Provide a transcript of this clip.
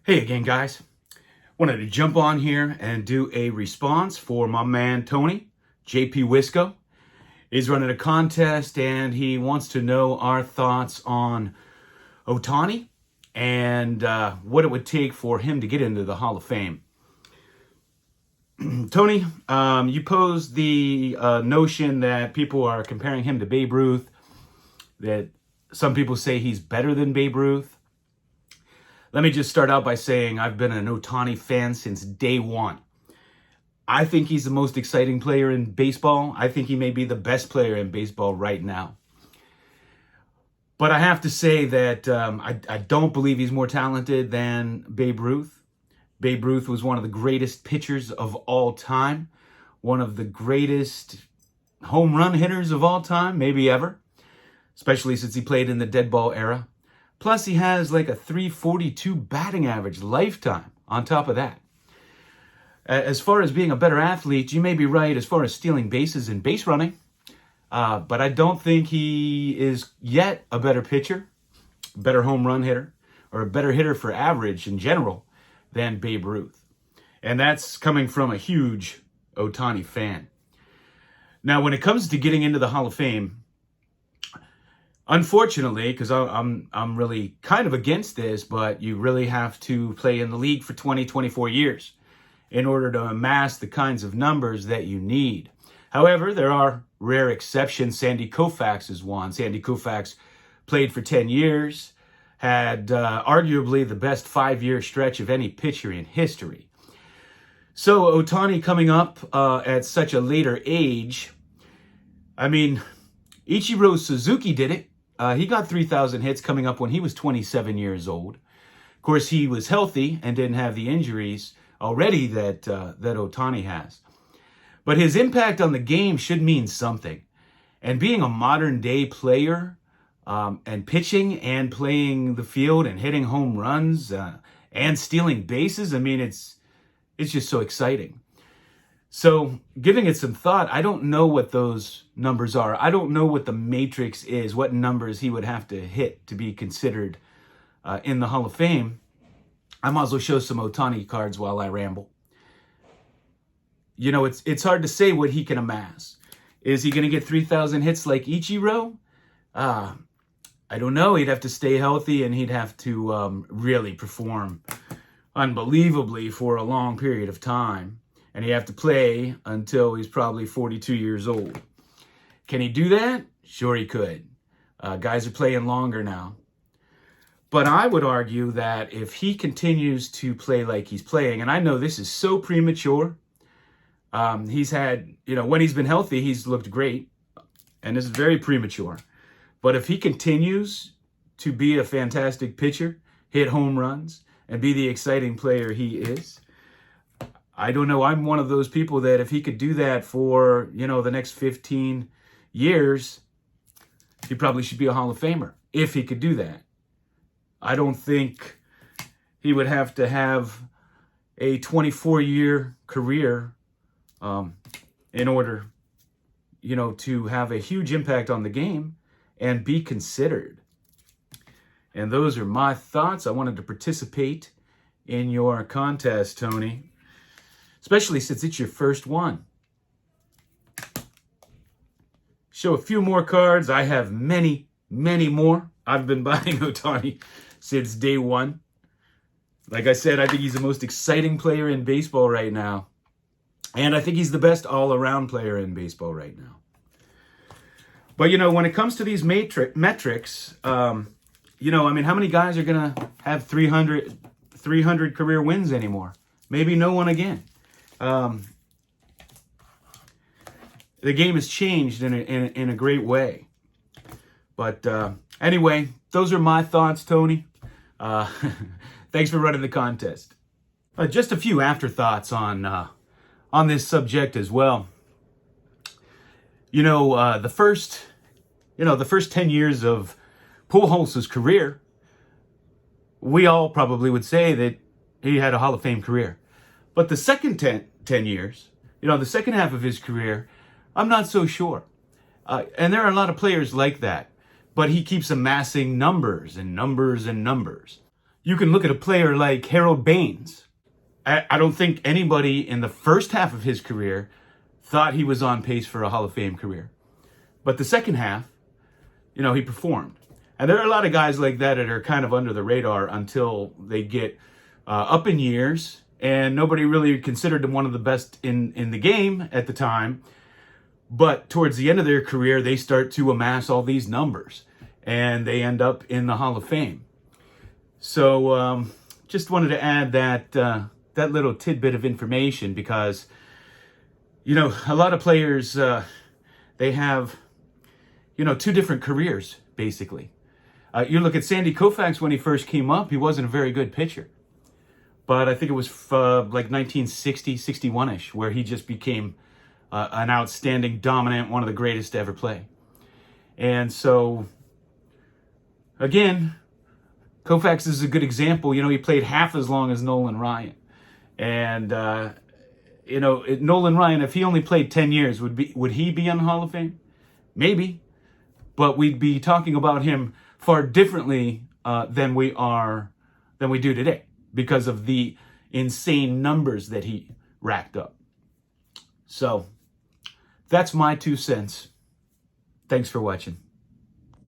Hey again, guys. Wanted to jump on here and do a response for my man Tony, JP Wisco. He's running a contest and he wants to know our thoughts on Ohtani and what it would take for him to get into the Hall of Fame. Tony, you posed the notion that people are comparing him to Babe Ruth, that some people say he's better than Babe Ruth. Let me just start out by saying I've been an Ohtani fan since day one. I think he's the most exciting player in baseball. I think he may be the best player in baseball right now. But I have to say that I don't believe he's more talented than Babe Ruth. Babe Ruth was one of the greatest pitchers of all time, one of the greatest home run hitters of all time, maybe ever, especially since he played in the dead ball era. Plus, he has like a .342 batting average lifetime on top of that. As far as being a better athlete, you may be right as far as stealing bases and base running. But I don't think he is yet a better pitcher, a better home run hitter, or a better hitter for average in general than Babe Ruth. And that's coming from a huge Ohtani fan. Now, when it comes to getting into the Hall of Fame, unfortunately, because I'm really kind of against this, but you really have to play in the league for 24 years in order to amass the kinds of numbers that you need. However, there are rare exceptions. Sandy Koufax is one. Sandy Koufax played for 10 years, had arguably the best 5-year stretch of any pitcher in history. So Ohtani coming up at such a later age, I mean, Ichiro Suzuki did it. He got 3,000 hits coming up when he was 27 years old. Of course, he was healthy and didn't have the injuries already that Ohtani has. But his impact on the game should mean something. And being a modern day player and pitching and playing the field and hitting home runs and stealing bases, I mean, it's just so exciting. So giving it some thought, I don't know what those numbers are. I don't know what the matrix is, what numbers he would have to hit to be considered in the Hall of Fame. I might as well show some Ohtani cards while I ramble. You know, it's hard to say what he can amass. Is he going to get 3,000 hits like Ichiro? I don't know. He'd have to stay healthy and he'd have to really perform unbelievably for a long period of time. And he'd have to play until he's probably 42 years old. Can he do that? Sure he could. Guys are playing longer now. But I would argue that if he continues to play like he's playing, and I know this is so premature, he's had, when he's been healthy, he's looked great. And this is very premature. But if he continues to be a fantastic pitcher, hit home runs, and be the exciting player he is, I don't know. I'm one of those people that if he could do that for, the next 15 years, he probably should be a Hall of Famer if he could do that. I don't think he would have to have a 24-year career in order, to have a huge impact on the game and be considered. And those are my thoughts. I wanted to participate in your contest, Tony. Especially since it's your first one. Show a few more cards. I have many, many more. I've been buying Ohtani since day one. Like I said, I think he's the most exciting player in baseball right now. And I think he's the best all-around player in baseball right now. But, when it comes to these metrics, how many guys are going to have 300 career wins anymore? Maybe no one again. The game has changed in a great way. But anyway, those are my thoughts, Tony. Thanks for running the contest. Just a few afterthoughts on this subject as well. The first 10 years of Pujols' career, we all probably would say that he had a Hall of Fame career. But the second 10 years, the second half of his career, I'm not so sure. And there are a lot of players like that. But he keeps amassing numbers and numbers and numbers. You can look at a player like Harold Baines. I don't think anybody in the first half of his career thought he was on pace for a Hall of Fame career. But the second half, he performed. And there are a lot of guys like that are kind of under the radar until they get up in years, and nobody really considered them one of the best in the game at the time. But towards the end of their career, they start to amass all these numbers, and they end up in the Hall of Fame. So just wanted to add that little tidbit of information because, a lot of players, they have, two different careers, basically. You look at Sandy Koufax when he first came up, he wasn't a very good pitcher. But I think it was like 1960, 61-ish, where he just became an outstanding, dominant, one of the greatest to ever play. And so, again, Koufax is a good example. He played half as long as Nolan Ryan. And, Nolan Ryan, if he only played 10 years, would he be in the Hall of Fame? Maybe. But we'd be talking about him far differently than we do today because of the insane numbers that he racked up. So that's my 2 cents. Thanks for watching.